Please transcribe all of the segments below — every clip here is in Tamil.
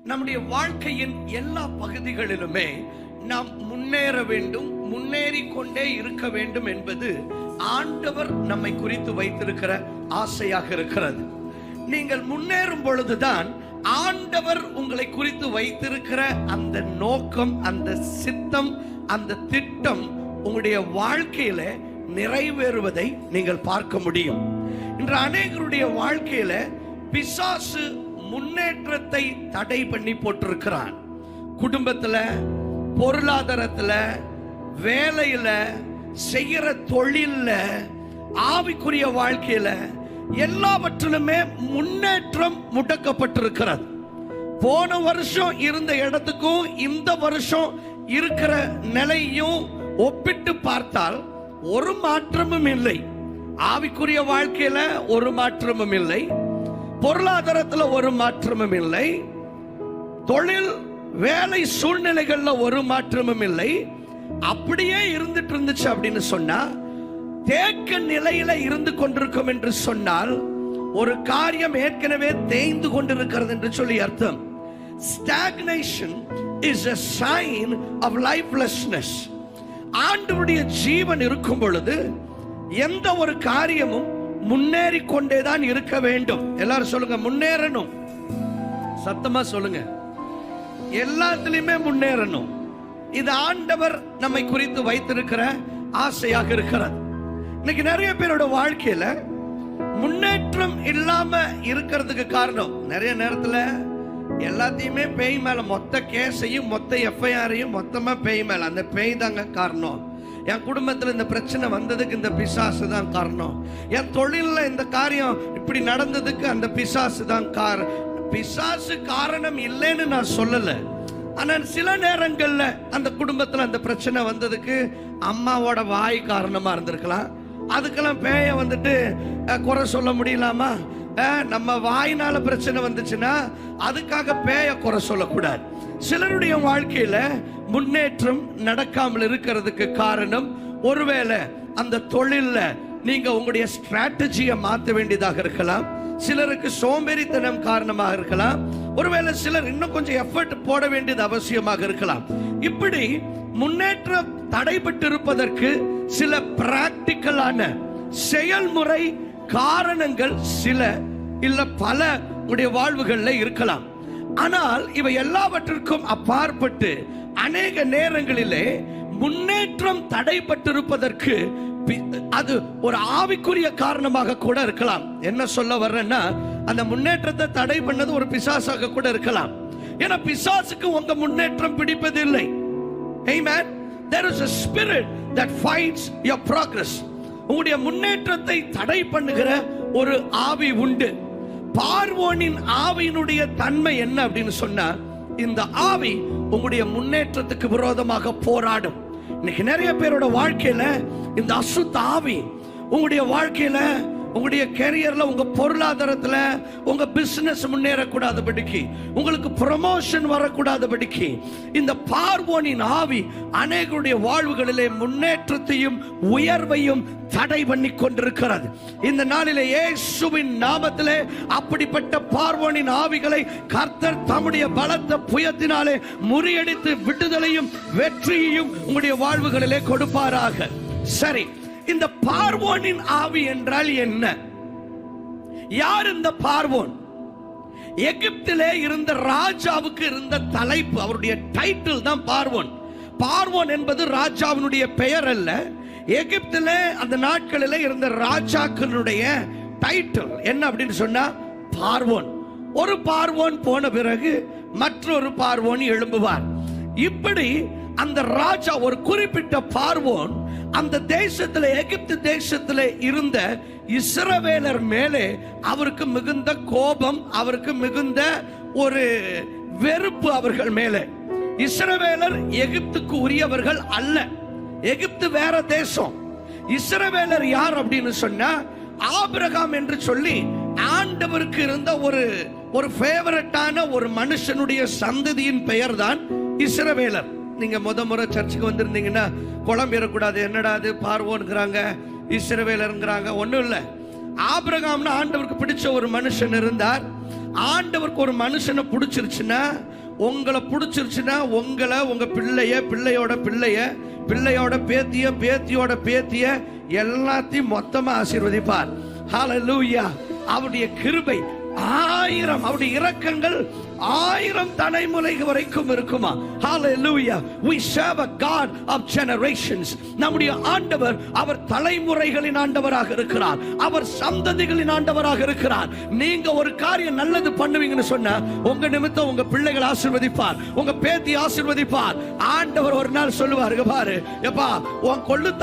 நம்முடைய வாழ்க்கையின் எல்லா பகுதிகளிலுமே நாம் முன்னேற வேண்டும், முன்னேறி கொண்டே இருக்க வேண்டும் என்பது ஆண்டவர் நம்மை குறித்து வைத்திருக்கிற ஆசையாக இருக்கிறது. நீங்கள் முன்னேறும் பொழுதுதான் ஆண்டவர் உங்களை குறித்து வைத்திருக்கிற அந்த நோக்கம், அந்த சித்தம், அந்த திட்டம் உங்களுடைய வாழ்க்கையில நிறைவேறுவதை நீங்கள் பார்க்க முடியும். இன்று அநேகருடைய வாழ்க்கையில பிசாசு முன்னேற்றத்தை தடை பண்ணி போட்டிருக்கிறான். குடும்பத்துல, பொருளாதாரத்துல, வேலையில, செய்யற தொழில்ல, ஆவிக்குரிய வாழ்க்கையில எல்லாவற்றிலுமே முன்னேற்றம் முடக்கப்பட்டிருக்கிறது. போன வருஷம் இருந்த இடத்துக்கும் இந்த வருஷம் இருக்கிற நிலையும் ஒப்பிட்டு பார்த்தால் ஒரு மாற்றமும் இல்லை. ஆவிக்குரிய வாழ்க்கையில ஒரு மாற்றமும் இல்லை, பொருளாதாரத்துல ஒரு மாற்றமும் இல்லை, தொழில் வேலை சூழ்நிலைகள்ல ஒரு மாற்றமும் இல்லை. அப்படியே இருந்துட்டு இருந்துச்சு அப்படின்னு சொன்னா, தேக்க நிலையில இருந்து கொண்டிருக்கும் என்று சொன்னால் ஒரு காரியம் ஏற்கனவே தேய்ந்து கொண்டிருக்கிறது என்று சொல்லி அர்த்தம். Stagnation is a sign of lifelessness. ஆண்டவருடைய ஜீவன் இருக்கும் பொழுது எந்த ஒரு காரியமும் முன்னேறி கொண்டேதான் இருக்க வேண்டும். எல்லாரும் சொல்லுங்க, முன்னேறணும். சத்தமா சொல்லுங்க, எல்லாத்திலுமே முன்னேறணும். இது ஆண்டவர் நம்மை குறித்து வைத்திருக்கிற ஆசையாக இருக்கிறது. இன்னைக்கு நிறைய பேரோட வாழ்க்கையில முன்னேற்றம் இல்லாம இருக்கிறதுக்கு காரணம், நிறைய நேரத்துல எல்லாத்தையுமே பேய் மேல, மொத்த கேஸையும் மொத்த எஃப்ஐஆரையும் மொத்தமா பேய் மேல, அந்த பேய் தாங்க காரணம். என் குடும்பத்துல இந்த பிரச்சனை வந்ததுக்கு இந்த பிசாசு தான் காரணம். என் தொழில்ல இந்த காரியம் இப்படி நடந்ததுக்கு அந்த பிசாசு தான் காரணம். பிசாசு காரணம் இல்லைன்னு நான் சொல்லல. ஆனால் சில நேரங்கள்ல அந்த குடும்பத்துல அந்த பிரச்சனை வந்ததுக்கு அம்மாவோட வாய் காரணமா இருந்திருக்கலாம். அதுக்கெல்லாம் பேய வந்துட்டு குறை சொல்ல முடியலாமா? நம்ம வாயினால பிரச்சனை வந்துச்சுன்னா அதுக்காக பேய குறை சொல்லக்கூடாது. சிலருடைய வாழ்க்கையில முன்னேற்றம் நடக்காமல் இருக்கிறதுக்கு காரணம், ஒருவேளை அந்த தொழில்ல நீங்க உங்களுடைய ஸ்ட்ராட்டஜியை மாற்ற வேண்டியதாக இருக்கலாம். சிலருக்கு சோம்பேறித்தனம் காரணமாக இருக்கலாம். ஒருவேளை சிலர் இன்னும் கொஞ்சம் எஃபர்ட் போட வேண்டியது அவசியமாக இருக்கலாம். இப்படி முன்னேற்றம் தடைபட்டு இருப்பதற்கு சில பிராக்டிக்கலான செயல்முறை காரணங்கள் சில இல்ல பல உடைய வாழ்வுகள்ல இருக்கலாம். ஆனால் இவை எல்லாவற்றிற்கும் அப்பாற்பட்டு அநேக நேரங்களிலே முன்னேற்றம் தடைபட்டிருப்பதற்கு அது ஒரு ஆவிக்குரிய காரணமாக கூட இருக்கலாம். என்ன சொல்ல வர்றேன்னா, அந்த முன்னேற்றத்தை தடை பண்ணது ஒரு பிசாசாக கூட இருக்கலாம். ஏன்னா பிசாசுக்கு உங்க முன்னேற்றம் பிடிப்பதில்லை. Amen. There is a spirit that fights your progress. உங்களுடைய முன்னேற்றத்தை தடை பண்ணுகிற ஒரு ஆவி உண்டு. பார்வோனின் ஆவியினுடைய தன்மை என்ன அப்படின்னு சொன்னா, இந்த ஆவி உங்களுடைய முன்னேற்றத்துக்கு விரோதமாக போராடும். இன்னைக்கு நிறைய பேரோட வாழ்க்கையில இந்த அசுத்த ஆவி உங்களுடைய வாழ்க்கையில, உங்களுடைய கெரியர்ல, உங்க பொருளாதாரத்துல, உங்க பிசினஸ் முன்னேறக்கூடாதபடிக்கு, உங்களுக்கு ப்ரமோஷன் வரக்கூடாதபடிக்கு இந்த பார்வோனின் ஆவி அநேகருடைய வாழ்வுகளிலே முன்னேற்றத்தையும் உயர்வையும் தடை பண்ணி கொண்டிருக்கிறது. இந்த நாளிலே இயேசுவின் நாமத்திலே அப்படிப்பட்ட பார்வோனின் ஆவிகளை கர்த்தர் தம்முடைய பலத்த புயத்தினாலே முறியடித்து விடுதலையும் வெற்றியையும் உங்களுடைய வாழ்வுகளிலே கொடுப்பாராக. சரி, இந்த பார்வோனின் ஆவி என்றால் என்ன? யார் இந்த பார்வோன்? எகிப்திலே இருந்த ராஜாவுக்கு இருந்த தலைப்பு, அவருடைய டைட்டில் தான் பார்வோன். பார்வோன் என்பது ராஜாவினுடைய பெயர் அல்ல. எகிப்திலே அந்த நாட்களிலே இருந்த ராஜாக்களுடைய டைட்டில் என்ன அப்படின்னு சொன்னா பார்வோன். ஒரு பார்வோன் போன பிறகு மற்றொரு பார்வோன் எழும்புவார். இப்படி அந்த ராஜா, ஒரு குறிப்பிட்ட பார்வோன் அந்த தேசத்திலே, எகிப்து தேசத்திலே இருந்த இஸ்ரவேலர் மேலே அவருக்கு மிகுந்த கோபம், அவருக்கு மிகுந்த ஒரு வெறுப்பு அவர்கள் மேலே. இஸ்ரவேலர் எகிப்துக்கு உரியவர்கள் அல்ல. எகிப்து வேற தேசம். இஸ்ரவேலர் யார் அப்படின்னு சொன்னா, ஆபிரகாம் என்று சொல்லி ஆண்டவருக்கு இருந்த ஒரு ஃபேவரட்டான ஒரு மனுஷனுடைய சந்ததியின் பெயர் தான் இஸ்ரவேலர். நீங்க முறை சர்ச்சுக்கு வந்திருந்தீங்கன்னா குழம்பிடக்கூடாது, என்னடா அது பார்வோன்கிறாங்க இஸ்ரவேலருங்கிறாங்க. ஒண்ணும் இல்லை. ஆபிரகாம்னு ஆண்டவருக்கு பிடிச்ச ஒரு மனுஷன் இருந்தார். ஆண்டவருக்கு ஒரு மனுஷனை பிடிச்சிருச்சுன்னா, உங்களை பிடிச்சிருச்சுன்னா, உங்களை, உங்க பிள்ளையோட பிள்ளையோட பேத்திய, பேத்தியோட பேத்திய எல்லாத்தையும் மொத்தமா ஆசீர்வதிப்பார். ஹல்லேலூயா. அவருடைய கிருபை 1000, அவருடைய இரக்கங்கள் 1000 தலைமுறை வரைக்கும் இருக்குமா? Hallelujah. We serve a God of generations. நம்முடைய ஆண்டவர் அவர் தலைமுறைகளின் ஆண்டவராக இருக்கிறார். அவர் சந்ததிகளின் ஆண்டவராக இருக்கிறார். நீங்க ஒரு காரியம் நல்லது பண்ணுவீங்கன்னு சொன்னா, உங்க நிமித்தம் உங்க பிள்ளைகள் ஆசீர்வதிப்பார், உங்க பேத்தி ஆசீர்வதிப்பார். ஆண்டவர் ஒரு நாள் சொல்லுவார், பாரு எப்பா, உன் கொள்ளு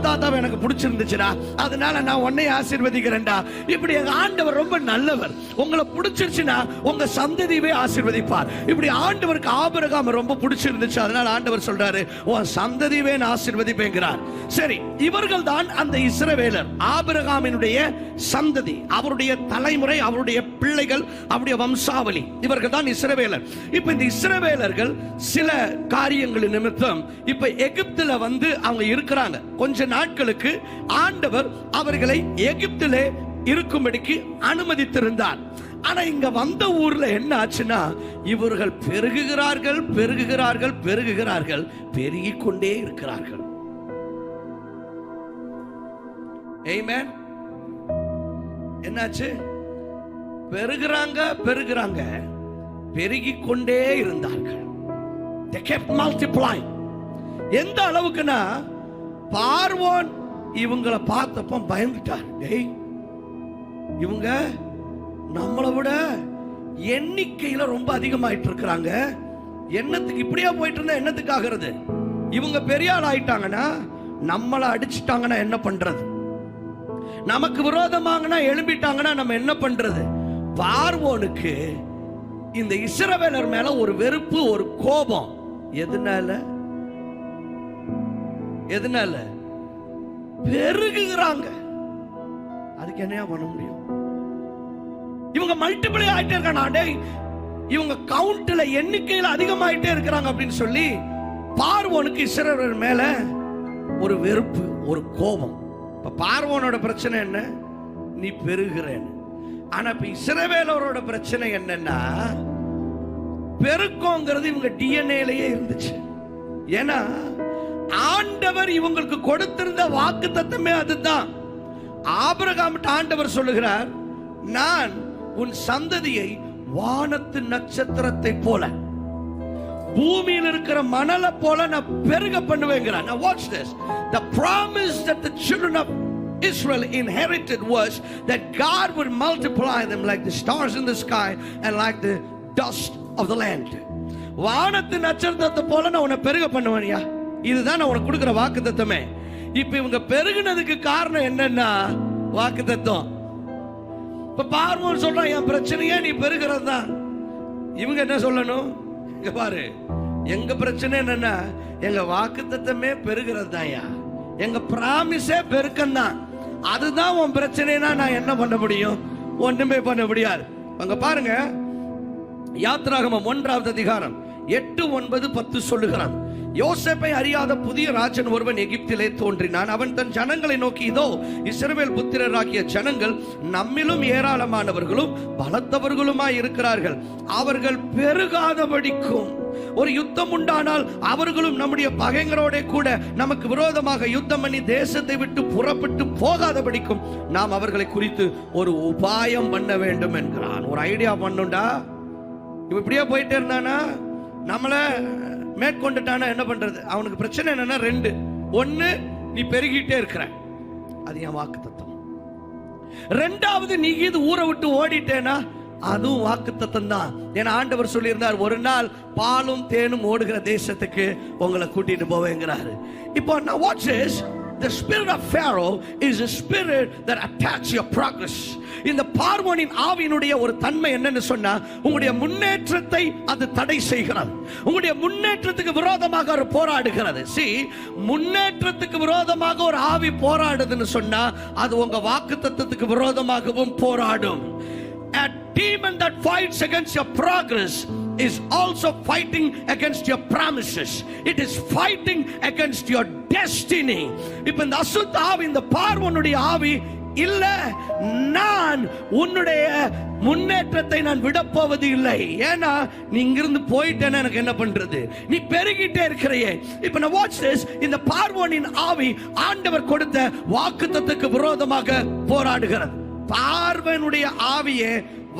தாத்தாவை எனக்கு பிடிச்சிருந்துச்சுடா, அதனால நான் உன்னை ஆசீர்வதிக்கிறேன்டா. இப்படி ஆண்டவர் ரொம்ப நல்லவர். உங்களை பிடிச்சிருச்சுன்னா உங்க சந்ததியை ஆசீர்வதிப்பார். இப்படி ஆண்டவருக்கு ஆபிரகாம் ரொம்ப பிடிச்சிருந்துச்சு, அதனால ஆண்டவர் சொல்றாரு, உன் சந்ததியை நான் ஆசீர்வதிப்பேங்கிறார். சரி, இவர்கள் தான் அந்த இஸ்ரவேலர், ஆபிரகாமினுடைய சந்ததி, அவருடைய தலைமுறை, அவருடைய பிள்ளைகள், அவருடைய வம்சாவளி, இவர்கள் தான் இஸ்ரவேலர். இப்ப இந்த இஸ்ரவேலர்கள் சில காரியங்களின் நிமித்தம் இப்ப எகிப்துல வந்து அவங்க இருக்கிறாங்க. கொஞ்ச நாட்களுக்கு ஆண்டவர் அவர்களை எகிப்திலே இருக்கும்படிக்கு அனுமதித்திருந்தார். ஆனா இங்க வந்த ஊர்ல என்ன ஆச்சுன்னா, இவர்கள் பெருகுகிறார்கள், பெருகிக் கொண்டே இருக்கிறார்கள். ஆமென். என்னாச்சு? பெருகுறாங்க, பெருகிக் கொண்டே இருந்தார்கள். They kept multiplying. எந்த அளவுக்குன்னா, பார்வோன் இவங்களை பார்த்தப்ப பயந்துட்டார். டேய், இவங்க நம்மளை விட எண்ணிக்கையில ரொம்ப அதிகமாயிட்டு இருக்கிறாங்க. என்னத்துக்கு இப்படியா போயிட்டு இருந்தா என்னத்துக்கு ஆகிறது? இவங்க பெரிய ஆள் ஆயிட்டாங்கன்னா, நம்மளை அடிச்சுட்டாங்கன்னா என்ன பண்றது? நமக்கு விரோதமாகனா எழும்பிட்டாங்கன்னா நம்ம என்ன பண்றது? பார்வோனுக்கு இந்த இஸ்ரவேலர் மேல ஒரு வெறுப்பு, ஒரு கோபம். எதனால? பெருகுகிறாங்க. அதுக்கு என்னையா பண்ண முடியும்? இவங்க மல்டிபிளை ஆயிட்டே இருக்காங்க. இவங்க கவுண்ட்ல, எண்ணிக்கையில அதிகமாயிட்டே இருக்கிறாங்க அப்படின்னு சொல்லி பார்வோனுக்கு இஸ்ரவேலர் மேல ஒரு வெறுப்பு, ஒரு கோபம். இப்ப பார்வோனோட பிரச்சனை என்ன? நீ பெருகிறேன்னு. ஆனா இப்ப இஸ்ரவேலரோட பிரச்சனை என்னன்னா, பெருக்கங்கிறது இவங்க டிஎன்ஏலயே இருந்துச்சு. ஏன்னா ஆண்டவர் இவங்களுக்கு கொடுத்திருந்த வாக்குத்தத்தமே அதுதான். ஆபிரகாம் ஆண்டவர் சொல்லுகிறார், நான் உன் சந்ததியை வானத்து நட்சத்திரத்தை போல, பூமியில் இருக்கிற மணலை போல நான் பெருக பண்ணுவேங்கிறார். Now watch this. The promise that the children of Israel inherited was that God would multiply them like the stars in the sky and like the dust of the land. வானத்து நட்சத்திரத்தை போல நான் உன்னை பெருக பண்ணுவேன்யா. இதுதான் நான் உனக்கு கொடுக்கிற வாக்குத்தத்தமே. இப்ப இவங்க பெருகுனதுக்கு காரணம் என்னன்னா வாக்குத்தத்தம். இப்ப பார்வோன் சொல்றான், என் பிரச்சனையே நீ பெருகிறது தான். இவங்க என்ன சொல்லணும்? இங்க பாரு, எங்க பிரச்சனை என்னன்னா, எங்க வாக்குத்தத்தமே பெருகிறது தான்யா, எங்க பிராமிஸே பெருக்கம் தான். அதுதான் உன் பிரச்சனைனா நான் என்ன பண்ண முடியும்? ஒண்ணுமே பண்ண முடியாது. அங்க பாருங்க, யாத்திராகமம் 1ஆம் அதிகாரம் 8, 9, 10 சொல்லுகிறான். யோசேப்பை அறியாத புதிய ராஜன் ஒருவன் எகிப்திலே தோன்றினான். அவன் தன் ஜனங்களை நோக்கி, இதோ இஸ்ரவேல் புத்திரராகிய ஜனங்கள் நம்மிலும் ஏராளமானவர்களும் பலத்தவர்களுமாய் இருக்கிறார்கள். அவர்கள் பெருகாதபடிக்கும், ஒரு யுத்தம் உண்டானால் அவர்களும் நம்முடைய பகைஞரோட கூட நமக்கு விரோதமாக யுத்தம் பண்ணி தேசத்தை விட்டு புறப்பட்டு போகாதபடிக்கும் நாம் அவர்களை குறித்து ஒரு உபாயம் பண்ண வேண்டும் என்கிறான். ஒரு ஐடியா பண்ணுண்டா. இவன் இப்படியே போயிட்டே இருந்தானா, நம்மள மேற்கொண்டுட்டானா என்ன பண்றது? அவனுக்கு பிரச்சனை என்னன்னா 2. 1, நீ பெருகிட்டே இருக்கிற, அது என் வாக்குத்தத்தம். 2வது, நீ இது ஊரை விட்டு ஓடிட்டேனா அதுவும் வாக்குத்தத்தம் தான். ஏன்னா ஆண்டவர் சொல்லியிருந்தார், ஒரு நாள் பாலும் தேனும் ஓடுகிற தேசத்துக்கு உங்களை கூட்டிட்டு போவேங்கிறாரு. இப்போ now watch this. The spirit of Pharaoh is a spirit that attacks your progress. இந்த பார்வோனின் ஆவியினுடைய ஒரு தன்மை என்னன்னு சொன்னா, உங்களுடைய முன்னேற்றத்தை அது தடை செய்கிறது. உங்களுடைய முன்னேற்றத்துக்கு விரோதமாக ஒரு போராடுகிறது. See, முன்னேற்றத்துக்கு விரோதமாக ஒரு ஆவி போராடுதுன்னு சொன்னா, அது உங்க வாக்குத்தத்தத்துக்கு விரோதமாகவும் போராடும். A demon that fights against your progress is also fighting against your promises. It is fighting against your destiny. இப்ப இந்த அசுத்த ஆவி, இந்த பார்வோனுடைய ஆவி இல்ல, நான் உன்னுடைய முன்னேற்றத்தை நான் விடப்போவது இல்லை. ஏன்னா நீ இங்கிருந்து போயிட்டேன்னு எனக்கு என்ன பண்றது? நீ பெருகிட்டே இருக்கிறையே. இப்ப நான் வாட்ச் திஸ். இந்த பார்வோனின் ஆவி ஆண்டவர் கொடுத்த வாக்குத்தத்தத்துக்கு விரோதமாக போராடுகிறது. பார்வோனுடைய ஆவியே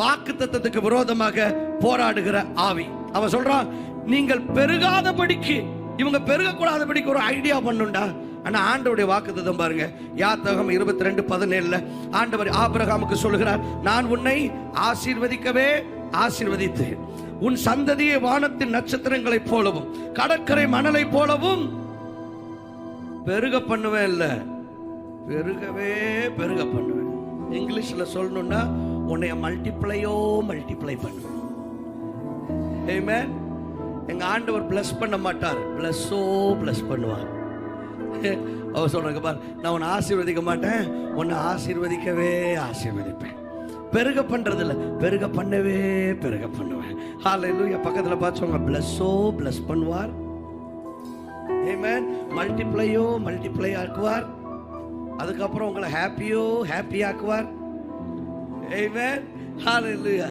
வாக்குத்தத்தத்துக்கு விரோதமாக போராடுகிற ஆவி. அவன் சொல்றான், நீங்கள் பெருகாதபடிக்கு, இவங்க பெருகக்கூடாதபடிக்கு ஒரு ஐடியா பண்ணுண்டா. ஆனா ஆண்டவருடைய வாக்குத்தத்தம் பாருங்க, யாத்திராகமம் 22:17 ஆண்டவர் ஆபிரகாமுக்கு சொல்கிறார், நான் உன்னை ஆசீர்வதிக்கவே ஆசீர்வதித்து உன் சந்ததியை வானத்தின் நட்சத்திரங்களைப் போலவும் கடற்கரை மணலை போலவும் பெருக பண்ணுவேன். இல்ல, பெருகவே பெருக பண்ணுவேன். இங்கிலீஷ்ல சொல்லணும்னா உன்னை மல்டிப்ளை பண்ணுவேன். ஆமென். எங்க ஆண்டவர் பிளஸ் பண்ண மாட்டார், பிளஸ் பண்ணுவார். அவர் சொல்றாங்க பார், நான் உன்னை ஆசீர்வதிக்க மாட்டேன், உன்னை ஆசீர்வதிக்கவே ஆசீர்வதிப்பேன். பெருக பண்றது இல்ல, பெருக பண்ணுவேன். ஹalleluya. பக்கத்துல பார்த்துங்க, பிளஸ் பண்ணுவார். ஆமென். மல்டிப்ளை ஆக்குவார். அதுக்கப்புறம் உங்களை ஹாப்பி ஆக்குவார். ஆமென். ஹalleluya.